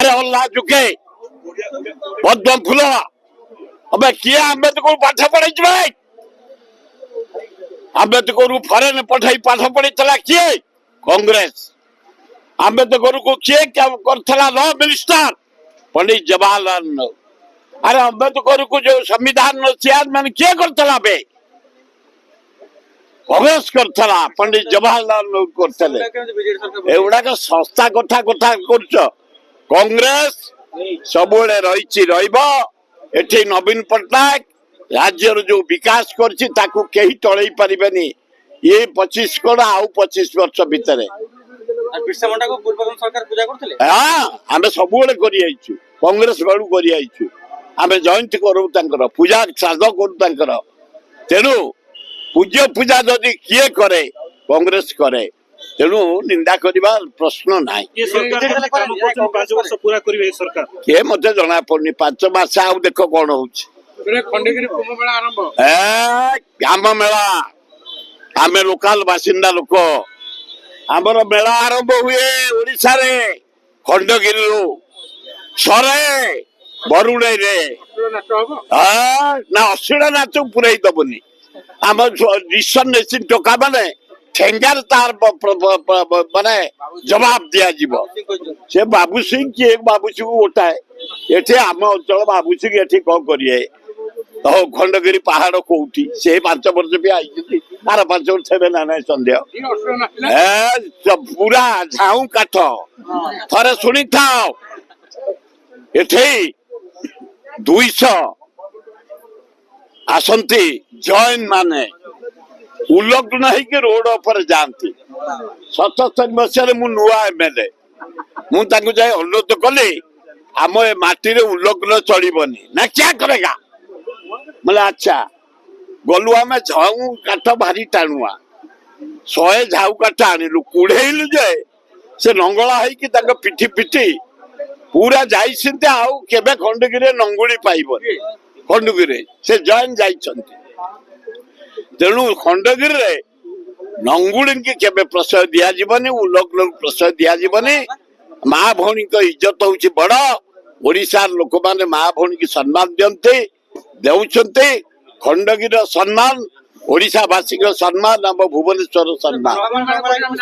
अरे हल्ला चुके पद्म फूल अब किए आंबेडकर पाठ पढ़े भाई आंबेडकर फरेन पठाई पाठ पढ़ी किए कांग्रेस आंबेडकर को किए कर लॉ मिनिस्टर पंडित जवाहरलाल नेहरू। अरे आंबेडकर को जो संविधान चेयरमैन किए करता बे कांग्रेस करता पंडित जवाहरलाल नेहरू करते एगुड़ाक संस्था कथा कथा कर कांग्रेस सब रही नवीन पट्टनायक राज्य जो विकास करी टल पारे ये 25 कौन आउ 25 वर्ष भितर हाँ आम सब कांग्रेस गलू कर जयंती करूँ पूजा श्राद्ध करूँ तेणु पूज्य पूजा जदि किए करे कांग्रेस करे तेणु निंदा करवा प्रश्न ना किए मत जना पड़नी 5 मास आउ देख कौन हो आम मेला आम लोकाल बासिंदा लोक आमर मेला आरंभ हुए ओडिशा रे खंडगिरी सरे बरुणे रे ना अश्लील नाच पुरई दबनी आम डिशन नेसिन टका माने ठेंगार तार माने जवाब दिया से बाबू सिंह किए बाबू सिंह गोटाए ये आम अंचल बाबू सिंह ये कौन करिए तो खंडगिरी पहाड़ कौटी से 5 वर्ष भी आई आर 5 वर्ष ना ना सन्देह पूरा झाऊ काठ थे शुणी था ये 200 आसंती जॉइन माने उल्लग्न होकर रोड पर जाती 77 मसीह मु नुआ एमएलए मुझे जाए अनुरोध कली आम माटी रे उल्लग्न चलबनी ना क्या करेगा मतलब अच्छा गलु आम झाऊ काठ भारी टाणुआ 100 झाऊ काठ आणिलु कुड़ेलु जे से नंगला है पिठी पिठी पूरा जाइछन्ते आउ केबे खंडगिरी नंगुली पाइबनी खंडगिरी से जॉइन जाइछन्ते तेणु खंडगिरी रे नंगुली की केबे प्रश्रय दिया जीवनी उल्लग्न प्रश्रय दिया जीवनी माँ भौणी को इज्जत होउछि बड़ ओडिशा लोक माने माँ भौणी की सम्मान दियन्ते देउछन्ते खंडगिरी सम्मान ओडिशा वासी सम्मान आम भुवनेश्वर सम्मान।